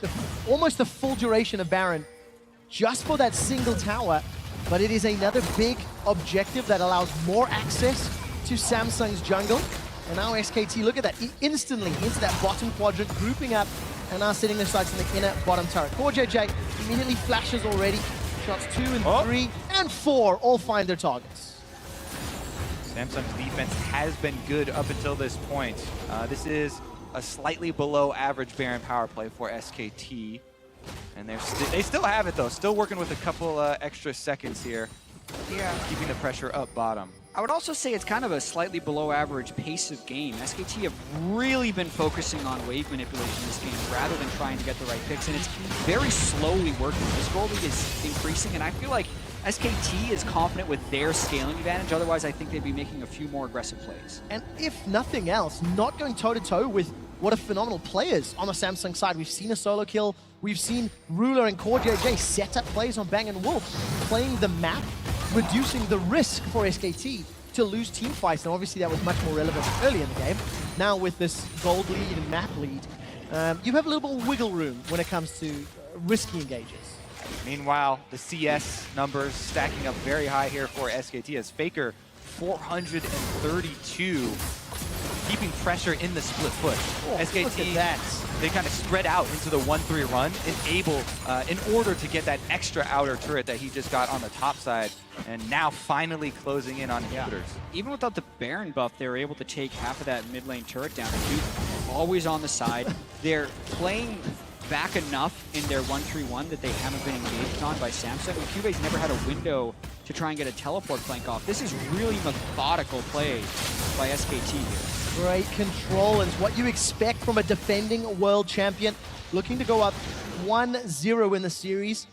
almost the full duration of Baron just for that single tower, but it is another big objective that allows more access to Samsung's jungle. And now SKT, look at that, instantly into that bottom quadrant, grouping up, and now setting their sights in the inner bottom turret. CoreJJ immediately flashes already. Shots 2 and 3 and 4 all find their targets. Samsung's defense has been good up until this point. This is a slightly below average Baron power play for SKT. And they still have it though, still working with a couple extra seconds here. Yeah. Keeping the pressure up bottom. I would also say it's kind of a slightly below average pace of game. SKT have really been focusing on wave manipulation this game rather than trying to get the right picks, and it's very slowly working. The score lead is increasing, and I feel like SKT is confident with their scaling advantage. Otherwise, I think they'd be making a few more aggressive plays. And if nothing else, not going toe-to-toe with what are phenomenal players on the Samsung side. We've seen a solo kill. We've seen Ruler and CoreJJ set up plays on Bang & Wolf, playing the map, reducing the risk for SKT to lose team fights. And obviously that was much more relevant early in the game. Now with this gold lead and map lead, you have a little more wiggle room when it comes to risky engages. Meanwhile, the CS numbers stacking up very high here for SKT as Faker 432, keeping pressure in the split push. Oh, SKT, look at that. They kind of spread out into the 1-3 run in order to get that extra outer turret that he just got on the top side, and now finally closing in on inhibitors. Even without the Baron buff, they were able to take half of that mid lane turret down. Duke always on the side. They're playing back enough in their 1-3-1 that they haven't been engaged on by Samsung. And Cube's never had a window to try and get a teleport flank off. This is really methodical play by SKT here. Great control, and it's what you expect from a defending world champion. Looking to go up 1-0 in the series.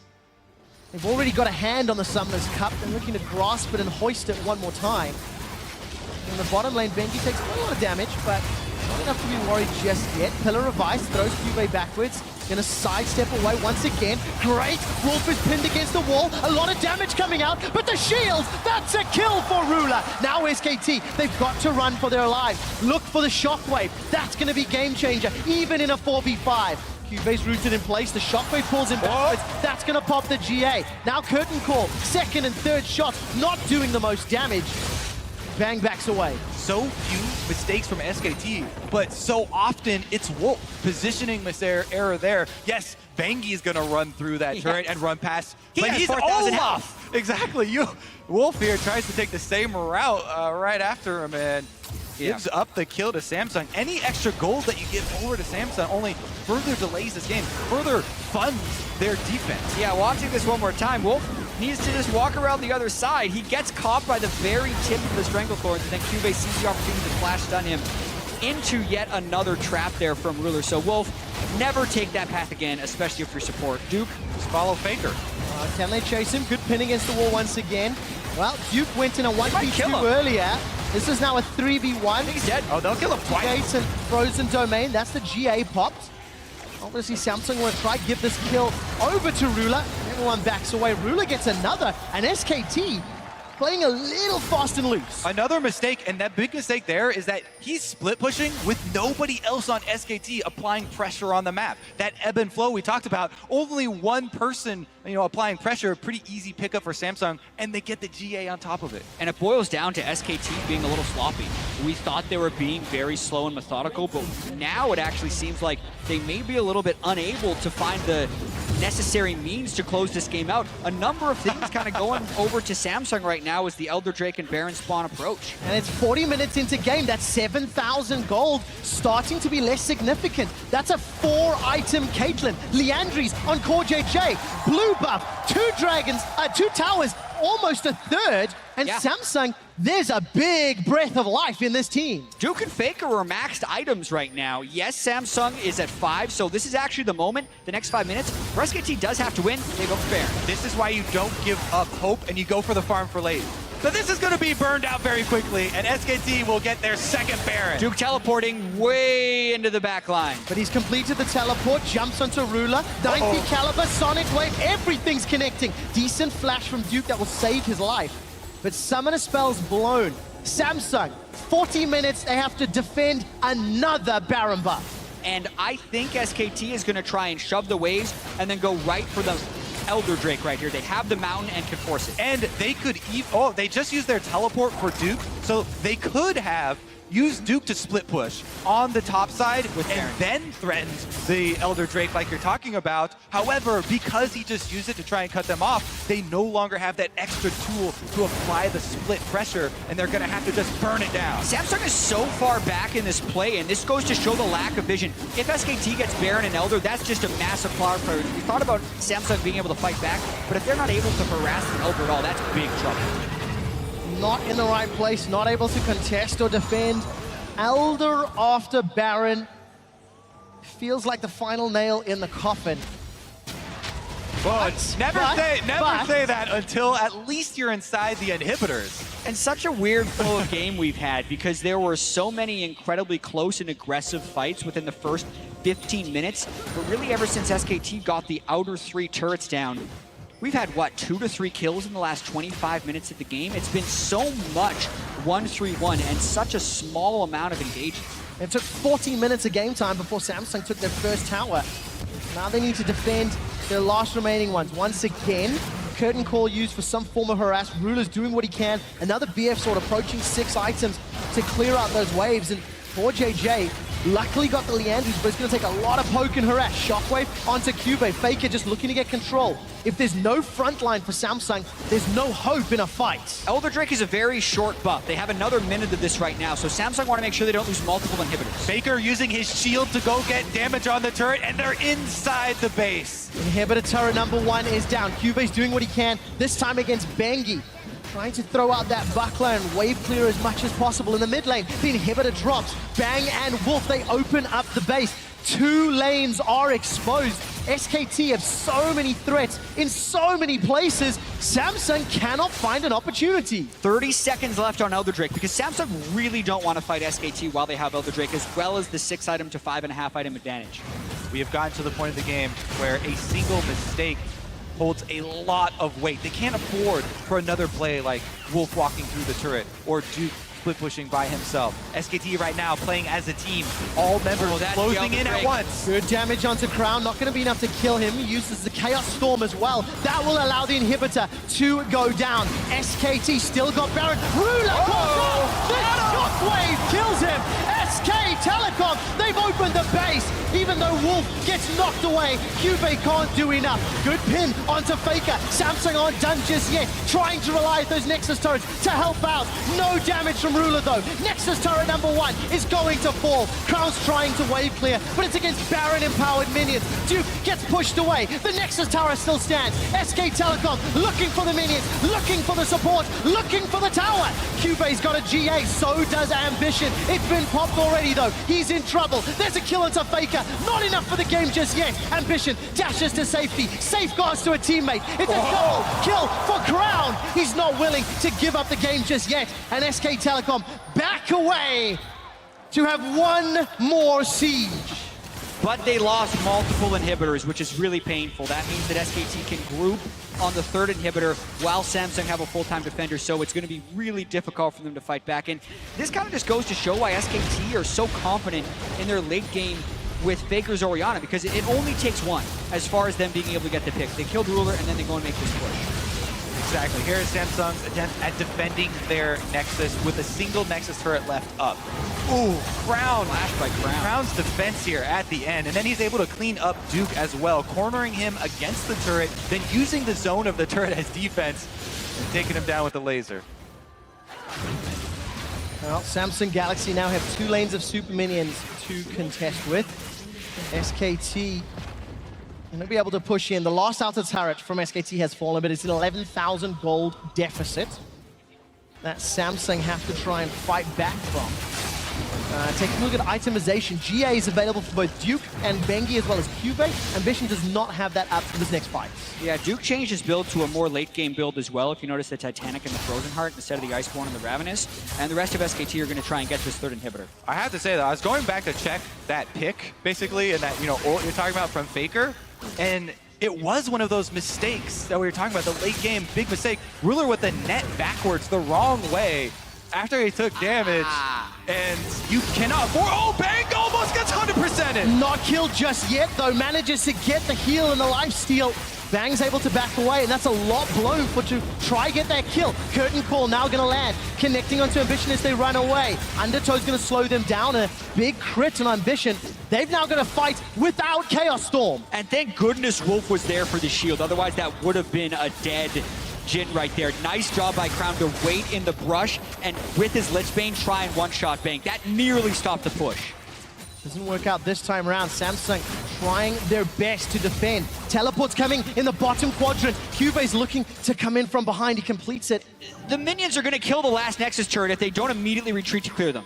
They've already got a hand on the Summoner's Cup. They're looking to grasp it and hoist it one more time. In the bottom lane, Benji takes quite a lot of damage, but not enough to be worried just yet. Pillar of Ice throws Cube backwards. Gonna sidestep away once again. Great! Wolf is pinned against the wall. A lot of damage coming out, but the shield! That's a kill for Ruler! Now SKT, they've got to run for their lives. Look for the shockwave. That's gonna be game changer, even in a 4v5. Cube's rooted in place. The shockwave pulls him backwards. That's gonna pop the GA. Now curtain call. Second and third shots, not doing the most damage. Bang backs away. So few mistakes from SKT, but so often it's Wolf positioning error there. Yes, Bengi is going to run through that turret and run past, but he's Olaf. Exactly. Wolf here tries to take the same route right after him and gives up the kill to Samsung. Any extra gold that you give over to Samsung only further delays this game, further funds their defense. Yeah, watching this one more time, Wolf needs to just walk around the other side. He gets caught by the very tip of the Stranglethorns, and then Cube sees the opportunity to flash stun him into yet another trap there from Ruler. So Wolf, never take that path again, especially if you're support. Duke, just follow Faker. Can they chase him? Good pin against the wall once again. Well, Duke went in a 1v2 earlier. This is now a 3v1. I think he's dead. Oh, they'll kill him twice. Gates and Frozen Domain. That's the GA popped. Obviously, Samsung want to try to give this kill over to Ruler. Everyone backs away. Ruler gets another, and SKT playing a little fast and loose. Another mistake, and that big mistake there is that he's split pushing with nobody else on SKT applying pressure on the map. That ebb and flow we talked about, only one person, applying pressure, pretty easy pickup for Samsung, and they get the GA on top of it. And it boils down to SKT being a little sloppy. We thought they were being very slow and methodical, but now it actually seems like they may be a little bit unable to find the necessary means to close this game out. A number of things kind of going over to Samsung right now as the Elder Drake and Baron spawn approach. And it's 40 minutes into game. That's 7,000 gold starting to be less significant. That's a 4-item Caitlyn. Leandri's on Core JJ. Blue buff, 2 dragons, 2 towers, almost a third. And Yeah. Samsung, there's a big breath of life in this team. Duke and Faker are maxed items right now. Yes, Samsung is at 5, so this is actually the moment, the next 5 minutes, where SKT does have to win. They go fair. This is why you don't give up hope and you go for the farm for late. So this is going to be burned out very quickly, and SKT will get their second Baron. Duke teleporting way into the back line. But he's completed the teleport, jumps onto Ruler, 90 caliber, Sonic Wave, everything's connecting. Decent flash from Duke that will save his life. But Summoner Spell's blown. Samsung, 40 minutes, they have to defend another Baron buff. And I think SKT is going to try and shove the waves and then go right for the Elder Drake right here. They have the mountain and can force it. And they could they just used their teleport for Duke, so they could have used Duke to split push on the top side With and Baron. then threatened the Elder Drake like you're talking about. However, because he just used it to try and cut them off, they no longer have that extra tool to apply the split pressure, and they're going to have to just burn it down. Samsung is so far back in this play, and this goes to show the lack of vision. If SKT gets Baron and Elder, that's just a massive flower player. We thought about Samsung being able to fight back, but if they're not able to harass the Elder at all, that's big trouble. Not in the right place, not able to contest or defend. Elder after Baron. Feels like the final nail in the coffin. But never say that until at least you're inside the inhibitors. And such a weird flow of game we've had because there were so many incredibly close and aggressive fights within the first 15 minutes. But really ever since SKT got the outer 3 turrets down, we've had, what, 2 to 3 kills in the last 25 minutes of the game? It's been so much 1-3-1 and such a small amount of engagement. It took 40 minutes of game time before Samsung took their first tower. Now they need to defend their last remaining ones. Once again, curtain call used for some form of harass. Ruler's doing what he can. Another BF sword approaching 6 items to clear out those waves. And for JJ, luckily got the Leandris, but it's going to take a lot of poke and harass. Shockwave onto Cube. Faker just looking to get control. If there's no front line for Samsung, there's no hope in a fight. Elder Drake is a very short buff. They have another minute of this right now, so Samsung want to make sure they don't lose multiple inhibitors. Faker using his shield to go get damage on the turret, and they're inside the base. Inhibitor turret number 1 is down. Cube's doing what he can, this time against Bengi. Trying to throw out that buckler and wave clear as much as possible. In the mid lane, the inhibitor drops. Bang and Wolf, they open up the base. 2 lanes are exposed. SKT have so many threats in so many places. Samsung cannot find an opportunity. 30 seconds left on Elder Drake because Samsung really don't want to fight SKT while they have Elder Drake, as well as the 6-item to 5.5-item advantage. We have gotten to the point of the game where a single mistake holds a lot of weight. They can't afford for another play like Wolf walking through the turret or Duke split pushing by himself. SKT right now playing as a team, all members closing in at once. Good damage onto Crown, not going to be enough to kill him. He uses the Chaos Storm as well. That will allow the inhibitor to go down. SKT still got Baron. Ruler the Shockwave kills him. SK Telecom, they've opened the base. Even though Wolf gets knocked away, Cube can't do enough. Good pin onto Faker. Samsung aren't done just yet. Trying to rely on those Nexus turrets to help out. No damage from Ruler though. Nexus turret number 1 is going to fall. Crown's trying to wave clear, but it's against Baron empowered minions. Duke gets pushed away. The Nexus tower still stands. SK Telecom looking for the minions, looking for the support, looking for the tower. Cube's got a GA, so does Ambition. It's been popped already though. He's in trouble. There's a kill into Faker. Not enough for the game just yet. Ambition dashes to safety. Safeguards to a teammate. It's a double kill for Crown. He's not willing to give up the game just yet. And SK Telecom back away to have one more siege. But they lost multiple inhibitors, which is really painful. That means that SKT can group on the 3rd inhibitor while Samsung have a full-time defender, so it's going to be really difficult for them to fight back. And this kind of just goes to show why SKT are so confident in their late game with Faker's Orianna, because it only takes one as far as them being able to get the pick. They killed Ruler, and then they go and make this push. Exactly. Here is Samsung's attempt at defending their Nexus with a single Nexus turret left up. Ooh, Crown. Flash by Crown. Crown's defense here at the end, and then he's able to clean up Duke as well, cornering him against the turret, then using the zone of the turret as defense, and taking him down with the laser. Well, Samsung Galaxy now have 2 lanes of super minions to contest with. SKT going to be able to push in. The last outer turret from SKT has fallen, but it's an 11,000 gold deficit that Samsung have to try and fight back from. Taking a look at itemization, GA is available for both Duke and Bengi as well as Cube. Ambition does not have that up for this next fight. Yeah, Duke changed his build to a more late-game build as well. If you notice the Titanic and the Frozen Heart instead of the Iceborne and the Ravenous. And the rest of SKT are going to try and get this third inhibitor. I have to say, though, I was going back to check that pick, basically, and that, ult you're talking about from Faker, and it was one of those mistakes that we were talking about, the late-game big mistake. Ruler with the net backwards the wrong way after he took damage, and you cannot afford. Oh, Bang almost gets 100%ed. Not killed just yet, though. Manages to get the heal and the lifesteal. Bang's able to back away, and that's a lot blown for to try get that kill. Curtain Call now going to land, connecting onto Ambition as they run away. Undertow's going to slow them down, a big crit on Ambition. They've now got to fight without Chaos Storm. And thank goodness Wolf was there for the shield, otherwise that would have been a dead Jin right there. Nice job by Crown to wait in the brush and with his Lichbane try and one-shot Bang. That nearly stopped the push. Doesn't work out this time around. Samsung trying their best to defend. Teleport's coming in the bottom quadrant. Cube's looking to come in from behind. He completes it. The minions are going to kill the last Nexus turret if they don't immediately retreat to clear them.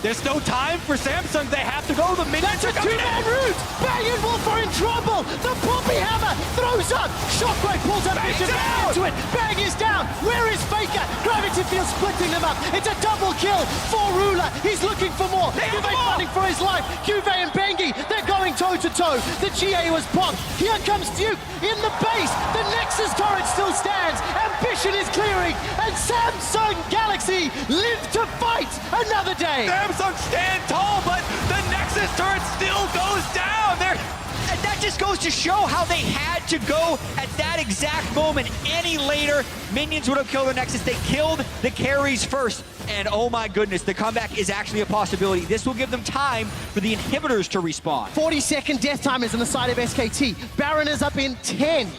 There's no time for Samsung. They have to go. The minions That's a two-man route. Bang and Wolf are in trouble. The Poppy Hammer throws up. Shockwave pulls up Ambition back into it. Bang is down. Where is Faker? Gravity Field splitting them up. It's a double kill for Ruler. He's looking for more. Cube fighting for his life. Cube and Bengi, they're going toe-to-toe. The GA was popped. Here comes Duke in the base. The Nexus turret still stands. Ambition is clearing. And Samsung Galaxy live to fight another day. Samsung stand tall, but the Nexus turret still goes down. And that just goes to show how they had to go at that exact moment. Any later, minions would have killed the Nexus. They killed the carries first. And oh my goodness, the comeback is actually a possibility. This will give them time for the inhibitors to respawn. 40-second death time is on the side of SKT. Baron is up in 10.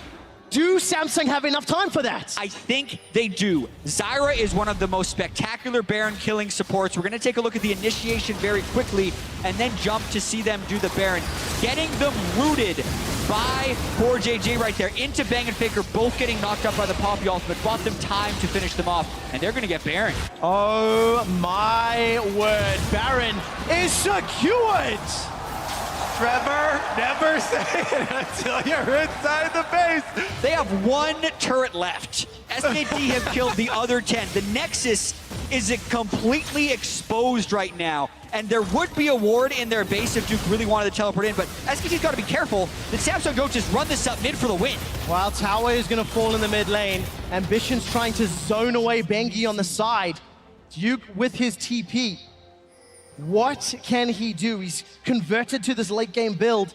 Do Samsung have enough time for that? I think they do. Zyra is one of the most spectacular Baron killing supports. We're going to take a look at the initiation very quickly and then jump to see them do the Baron. Getting them rooted by poor JJ right there into Bang and Faker, both getting knocked up by the Poppy ultimate, bought them time to finish them off, and they're going to get Baron. Oh my word, Baron is secured! Trevor, never say it until you're inside the base. They have one turret left. SKT have killed the other 10. The Nexus is completely exposed right now, and there would be a ward in their base if Duke really wanted to teleport in, but SKT's got to be careful that Samsung don't just run this up mid for the win. While Tower is going to fall in the mid lane, Ambition's trying to zone away Bengi on the side. Duke with his TP. What can he do? He's converted to this late game build.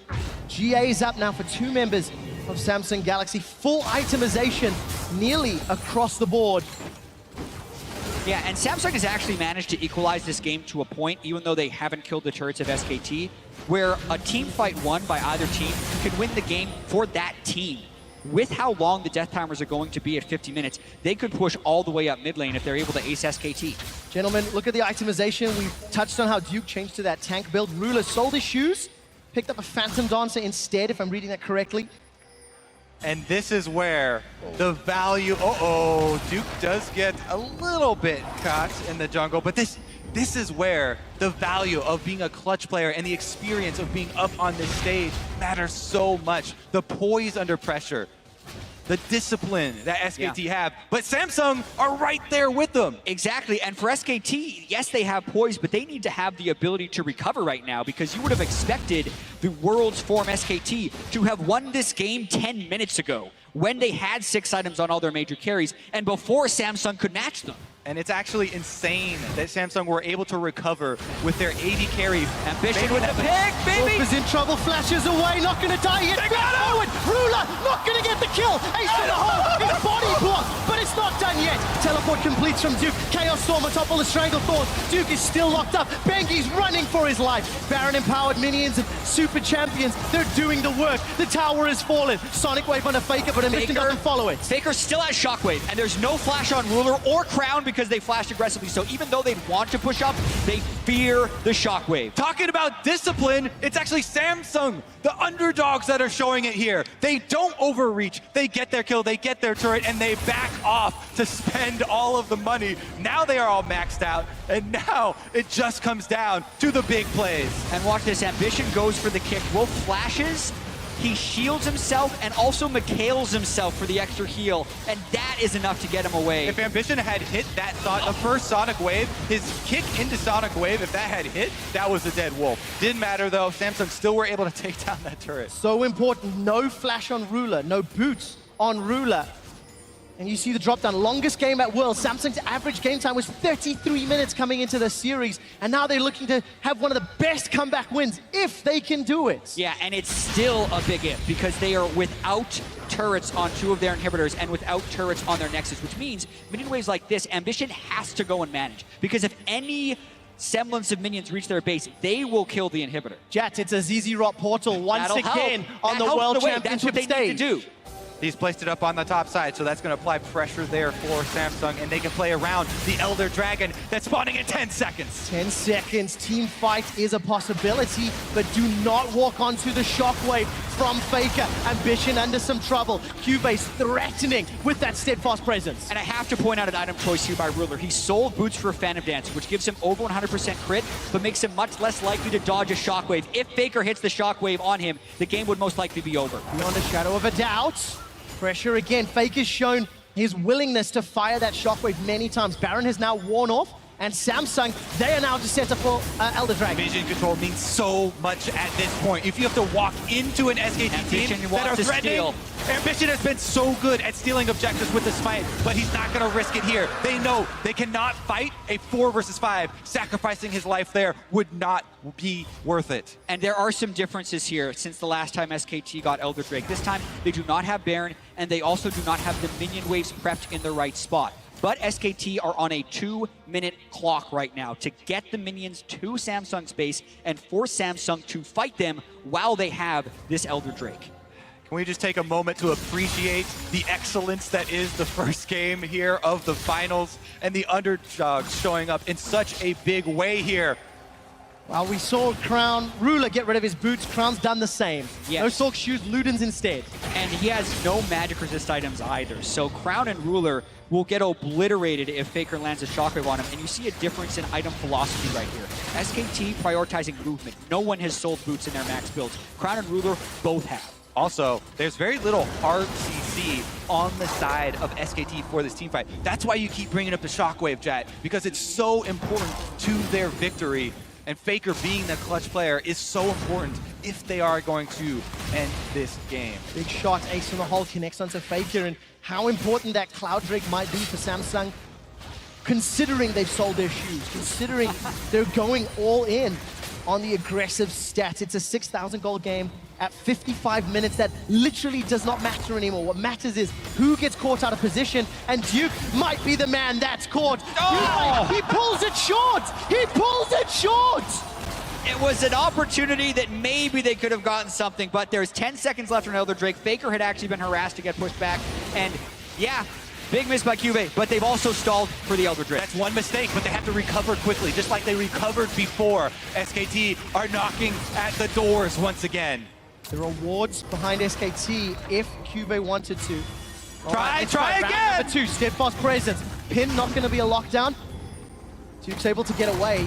GA is up now for 2 members of Samsung Galaxy. Full itemization nearly across the board. Yeah, and Samsung has actually managed to equalize this game to a point, even though they haven't killed the turrets of SKT, where a team fight won by either team can win the game for that team. With how long the death timers are going to be at 50 minutes, they could push all the way up mid lane if they're able to ace SKT. Gentlemen, look at the itemization. We've touched on how Duke changed to that tank build. Ruler sold his shoes, picked up a Phantom Dancer instead, if I'm reading that correctly. And this is where the value, Duke does get a little bit caught in the jungle, but this is where the value of being a clutch player and the experience of being up on this stage matters so much. The poise under pressure, the discipline that SKT have, but Samsung are right there with them. Exactly, and for SKT, yes, they have poise, but they need to have the ability to recover right now, because you would have expected the world's form SKT to have won this game 10 minutes ago when they had 6 items on all their major carries and before Samsung could match them. And it's actually insane that Samsung were able to recover with their AD carry. Ambition with the pick, baby! Wolf is in trouble, flashes away, not gonna die yet. Forward, Ruler not gonna get the kill. Ace in the hole, his body blocked, but it's not done yet. Teleport completes from Duke. Chaos Storm on top of the Stranglethorns. Duke is still locked up. Bengi's running for his life. Baron empowered minions and super champions. They're doing the work. The tower is fallen. Sonic Wave on a Faker, but Ambition doesn't follow it. Faker still has Shockwave, and there's no flash on Ruler or Crown because they flashed aggressively. So even though they'd want to push up, they fear the Shockwave. Talking about discipline, it's actually Samsung, the underdogs that are showing it here. They don't overreach. They get their kill, they get their turret, and they back off to spend all of the money. Now they are all maxed out, and now it just comes down to the big plays. And watch this, Ambition goes for the kick. Wolf flashes, he shields himself, and also McHale's himself for the extra heal, and that is enough to get him away. If Ambition had hit that the first Sonic Wave, his kick into Sonic Wave, if that had hit, that was a dead Wolf. Didn't matter though, Samsung still were able to take down that turret. So important, no flash on Ruler, no boots on Ruler. And you see the drop down. Longest game at World. Samsung's average game time was 33 minutes coming into the series. And now they're looking to have one of the best comeback wins if they can do it. Yeah, and it's still a big if because they are without turrets on 2 of their inhibitors and without turrets on their Nexus, which means minion waves like this, Ambition has to go and manage. Because if any semblance of minions reach their base, they will kill the inhibitor. Jets, it's a ZZ Rot portal once That'll again help. on That the helps World the way. Championship That's what they need stage. to do. He's placed it up on the top side, so that's going to apply pressure there for Samsung, and they can play around the Elder Dragon that's spawning in 10 seconds. 10 seconds, team fight is a possibility, but do not walk onto the Shockwave from Faker. Ambition under some trouble. Cubase threatening with that steadfast presence. And I have to point out an item choice here by Ruler. He sold Boots for a Phantom Dance, which gives him over 100% crit, but makes him much less likely to dodge a Shockwave. If Faker hits the Shockwave on him, the game would most likely be over. Beyond a shadow of a doubt. Pressure again. Faker's shown his willingness to fire that Shockwave many times. Baron has now worn off, and Samsung, they are now to set up for Elder Dragon. Vision control means so much at this point. If you have to walk into an SKT Ambition team that wants are to threatening, steal. Ambition has been so good at stealing objectives with the smite, but he's not going to risk it here. They know they cannot fight a 4 versus 5. Sacrificing his life there would not be worth it. And there are some differences here since the last time SKT got Elder Drake. This time, they do not have Baron, and they also do not have the minion waves prepped in the right spot. But SKT are on a 2-minute clock right now to get the minions to Samsung's base and force Samsung to fight them while they have this Elder Drake. Can we just take a moment to appreciate the excellence that is the first game here of the finals and the underdogs showing up in such a big way here? Well, we saw Crown Ruler get rid of his boots. Crown's done the same. Yes. No Sork shoes, Ludens instead. And he has no magic resist items either. So Crown and Ruler will get obliterated if Faker lands a Shockwave on him. And you see a difference in item philosophy right here. SKT prioritizing movement. No one has sold boots in their max builds. Crown and Ruler both have. Also, there's very little hard CC on the side of SKT for this team fight. That's why you keep bringing up the Shockwave, Jet, because it's so important to their victory. And Faker being the clutch player is so important if they are going to end this game. Big shot, ace in the hole, connects onto Faker, and how important that Cloud Drake might be for Samsung, considering they've sold their shoes, considering they're going all in on the aggressive stats. It's a 6,000 gold game at 55 minutes. That literally does not matter anymore. What matters is who gets caught out of position, and Duke might be the man that's caught. Oh! He pulls it short! He pulls it short! It was an opportunity that maybe they could have gotten something, but there's 10 seconds left on Elder Drake. Faker had actually been harassed to get pushed back, and yeah, big miss by Cube, but they've also stalled for the Elder Drake. That's one mistake, but they have to recover quickly, just like they recovered before. SKT are knocking at the doors once again. The rewards behind SKT if Cube wanted to. Try Round again! number 2, steadfast presence. Pin not going to be a lockdown. Duke's able to get away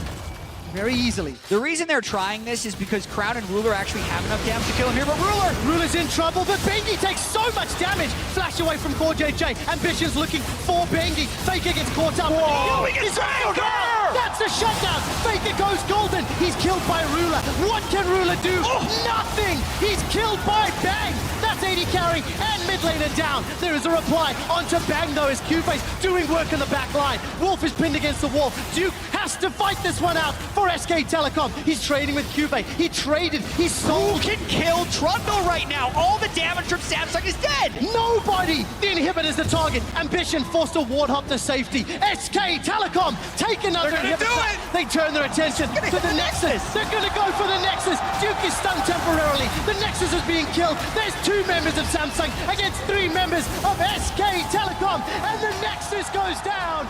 very easily. The reason they're trying this is because Crown and Ruler actually have enough damage to kill him here, but Ruler's in trouble, but Bengi takes so much damage. Flash away from Core JJ. Ambition's looking for Bengi. Faker gets caught up. Whoa, he gets He's Faker! That's the shutdown. Faker goes golden. He's killed by Ruler. What can Ruler do? Oh! Nothing. He's killed by Bang. That That's 80 carry and mid laner down. There is a reply onto Bang though as Q-Face doing work in the back line. Wolf is pinned against the wall. Duke has to fight this one out for SK Telecom. He's trading with Q-Face. He traded, he sold. Who can kill Trundle right now? All the damage from Samsung is dead. Nobody! The inhibitor is the target. Ambition forced to ward hop to safety. SK Telecom take another They're gonna inhibitor. do it! They turn their attention to the Nexus. They're gonna go for the Nexus. Duke is stunned temporarily. The Nexus is being killed. There's 2 members of Samsung against 3 members of SK Telecom. And the Nexus goes down.